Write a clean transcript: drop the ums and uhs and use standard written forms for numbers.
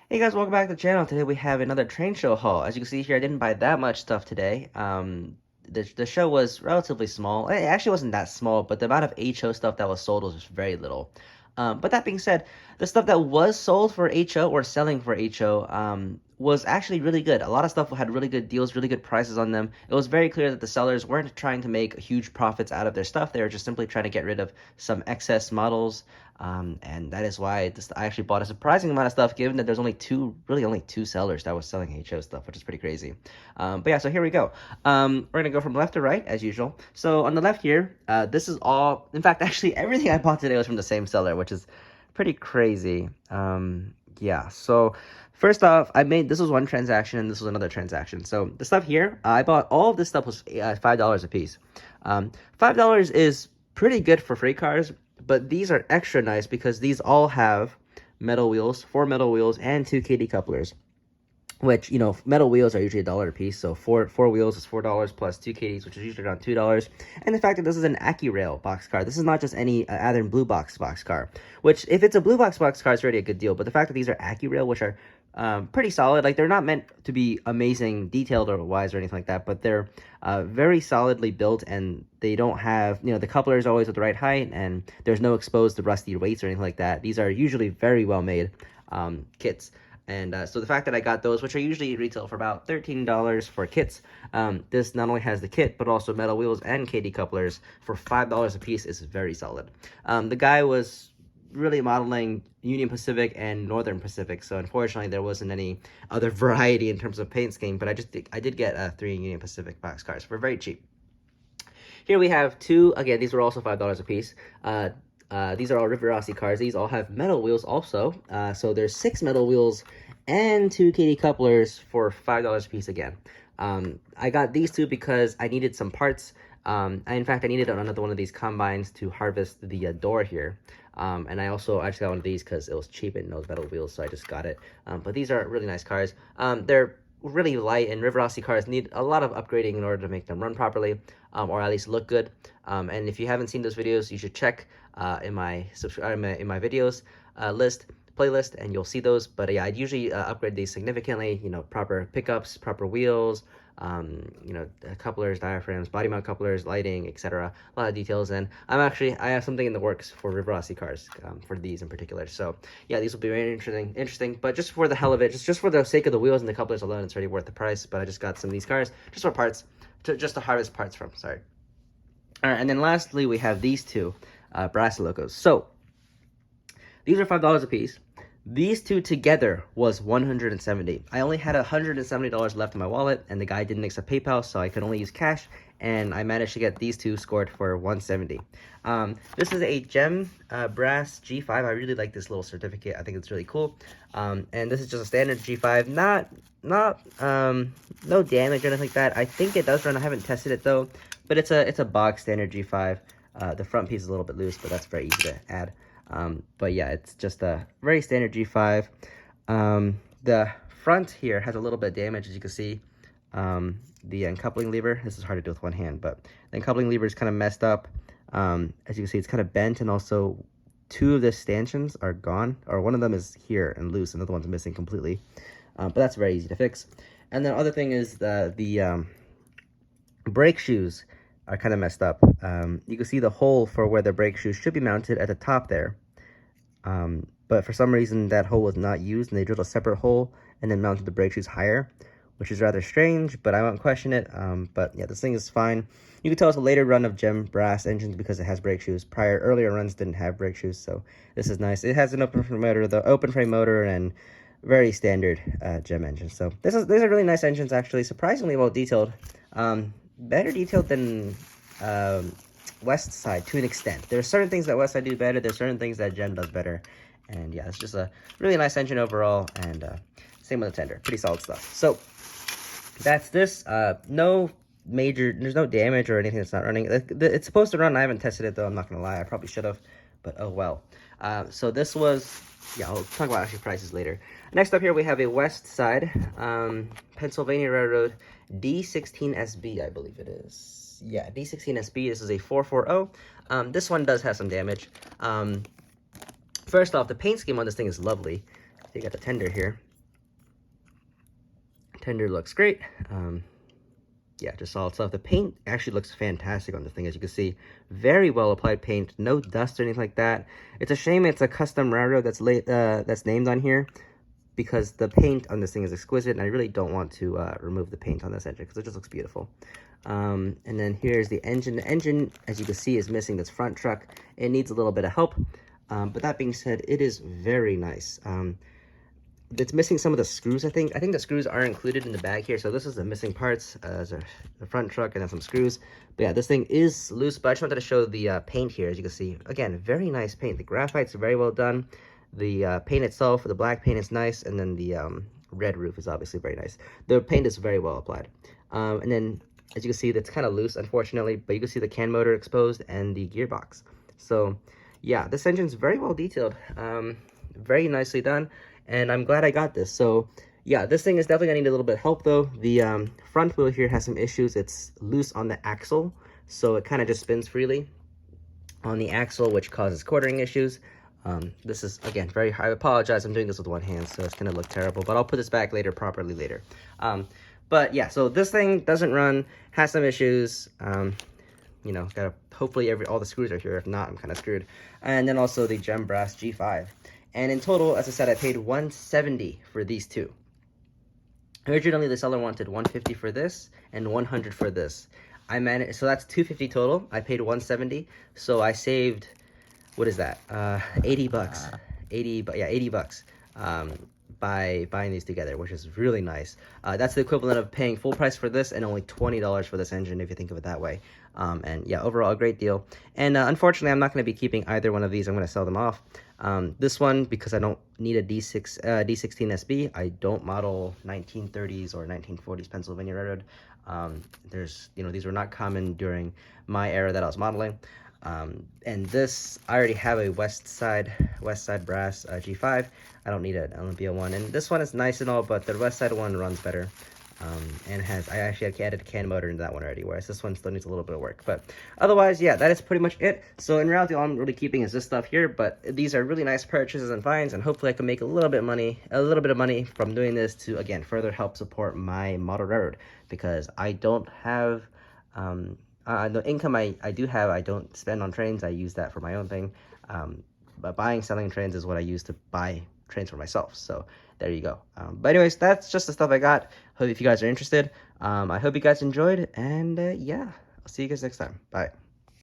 Hey guys, welcome back to the channel. Today we have another train show haul. As you can see here, I didn't buy that much stuff today. The show was relatively small. It actually wasn't that small, but the amount of HO stuff that was sold was just very little. But that being said, the stuff that was sold for HO or selling for HO was actually really good. A lot of stuff had really good deals, really good prices on them. It was very clear that the sellers weren't trying to make huge profits out of their stuff. They were just simply trying to get rid of some excess models. And that is why I actually bought a surprising amount of stuff, given that there's really only two sellers that was selling HO stuff, which is pretty crazy. But yeah, so here we go. We're gonna go from left to right as usual. So on the left here, this is all. In fact, actually, everything I bought today was from the same seller, which is pretty crazy. Yeah. So first off, this was one transaction and this was another transaction. So the stuff here, I bought all of this stuff was $5 a piece. $5 is pretty good for freight cars, but these are extra nice because these all have metal wheels, 4 metal wheels, and 2 KD couplers. Which, metal wheels are usually $1 a piece, so four wheels is $4 plus 2 KDs, which is usually around $2. And the fact that this is an AccuRail box car, this is not just any Athearn Blue Box car, which if it's a Blue Box car, it's already a good deal. But the fact that these are AccuRail, which are pretty solid, like they're not meant to be amazing detailed or wise or anything like that, but they're very solidly built, and they don't have, the coupler is always at the right height, and there's no exposed to rusty weights or anything like that. These are usually very well made kits. And so the fact that I got those, which are usually retail for about $13 for kits, this not only has the kit, but also metal wheels and KD couplers for $5 a piece is very solid. The guy was really modeling Union Pacific and Northern Pacific, so unfortunately there wasn't any other variety in terms of paint scheme, but I did get 3 Union Pacific boxcars for very cheap. Here we have two, again, these were also $5 a piece. These are all Rivarossi cars. These all have metal wheels also. So there's 6 metal wheels and 2 KD couplers for $5 a piece again. I got these two because I needed some parts. In fact, I needed another one of these combines to harvest the door here. And I just got one of these because it was cheap and those metal wheels, so I just got it. But these are really nice cars. They're really light, and Rivarossi cars need a lot of upgrading in order to make them run properly, or at least look good. And if you haven't seen those videos, you should check in my videos playlist, and you'll see those. But yeah, I'd usually upgrade these significantly. Proper pickups, proper wheels, couplers, diaphragms, body mount couplers, lighting, etc. A lot of details, and I have something in the works for Rivarossi cars for these in particular. So yeah, these will be very interesting. But just for the hell of it, just for the sake of the wheels and the couplers alone, it's already worth the price. But I just got some of these cars just for parts, just to harvest parts from. Sorry. All right, and then lastly we have these two Brassilocos. So these are $5 a piece. These two together was $170. I only had $170 left in my wallet, and the guy didn't accept PayPal, so I could only use cash, and I managed to get these two scored for $170. This is a Gem Brass G5. I really like this little certificate. I think it's really cool. And this is just a standard G5. No damage or anything like that. I think it does run. I haven't tested it though, but it's a box standard G5. The front piece is a little bit loose, but that's very easy to add. But yeah, it's just a very standard G5. The front here has a little bit of damage, as you can see. The uncoupling lever, this is hard to do with one hand, but the uncoupling lever is kind of messed up. As you can see, it's kind of bent, and also 2 of the stanchions are gone, or one of them is here and loose, and the other one's missing completely. But that's very easy to fix. And the other thing is the brake shoes are kind of messed up. You can see the hole for where the brake shoes should be mounted at the top there. But for some reason that hole was not used, and they drilled a separate hole and then mounted the brake shoes higher, which is rather strange, but I won't question it. But yeah, this thing is fine. You can tell it's a later run of Gem Brass engines because it has brake shoes. Earlier runs didn't have brake shoes, so this is nice. It has an open frame motor, and very standard Gem engine. So these are really nice engines, actually, surprisingly well detailed. Better detailed than West Side to an extent. There's certain things that West Side do better. There's certain things that Gem does better. And yeah, it's just a really nice engine overall. And same with the tender. Pretty solid stuff. So that's this. There's no damage or anything that's not running. It's supposed to run. I haven't tested it though. I'm not going to lie. I probably should have. But oh well. So this was, yeah, I'll talk about actually prices later. Next up here we have a West Side Pennsylvania Railroad D16SB, I believe it is. Yeah, D16SB. This is a 440. This one does have some damage. First off, the paint scheme on this thing is lovely. You got the tender here. Tender looks great. Yeah, just solid stuff. The paint actually looks fantastic on this thing, as you can see. Very well applied paint, no dust or anything like that. It's a shame it's a custom railroad that's named on here, because the paint on this thing is exquisite, and I really don't want to remove the paint on this engine because it just looks beautiful. And then here's the engine. The engine, as you can see, is missing this front truck. It needs a little bit of help, but that being said, it is very nice. It's missing some of the screws, I think. I think the screws are included in the bag here, so this is the missing parts. The front truck and then some screws. But yeah, this thing is loose, but I just wanted to show the paint here, as you can see. Again, very nice paint. The graphite's very well done. The paint itself, the black paint is nice, and then the red roof is obviously very nice. The paint is very well applied. And then, as you can see, that's kind of loose, unfortunately, but you can see the CAN motor exposed and the gearbox. So, yeah, this engine's very well detailed, very nicely done, and I'm glad I got this. So, yeah, this thing is definitely going to need a little bit of help, though. The front wheel here has some issues. It's loose on the axle, so it kind of just spins freely on the axle, which causes quartering issues. This is, again, I apologize, I'm doing this with one hand, so it's gonna look terrible, but I'll put this back properly later. But yeah, so this thing doesn't run, has some issues, you know, hopefully all the screws are here. If not, I'm kind of screwed. And then also the Gem Brass G5. And in total, as I said, I paid $170 for these two. Originally, the seller wanted $150 for this and $100 for this. I managed, so that's $250 total. I paid $170, so I saved, what is that? 80 bucks. 80 bucks by buying these together, which is really nice. That's the equivalent of paying full price for this and only $20 for this engine, if you think of it that way. And yeah, overall, a great deal. And unfortunately, I'm not going to be keeping either one of these. I'm going to sell them off. This one, because I don't need a D16 SB, I don't model 1930s or 1940s Pennsylvania Railroad. These were not common during my era that I was modeling. And this, I already have a West Side Brass G5. I don't need an Olympia one. And this one is nice and all, but the West Side one runs better. And I actually added a CAN motor into that one already, whereas this one still needs a little bit of work. But otherwise, yeah, that is pretty much it. So in reality, all I'm really keeping is this stuff here, but these are really nice purchases and finds, and hopefully I can make a little bit of money from doing this to, again, further help support my model railroad, because I don't have, the income I do have, I don't spend on trains. I use that for my own thing. But selling trains is what I use to buy trains for myself. So there you go. But anyways, that's just the stuff I got. Hope if you guys are interested. I hope you guys enjoyed, and yeah, I'll see you guys next time. Bye.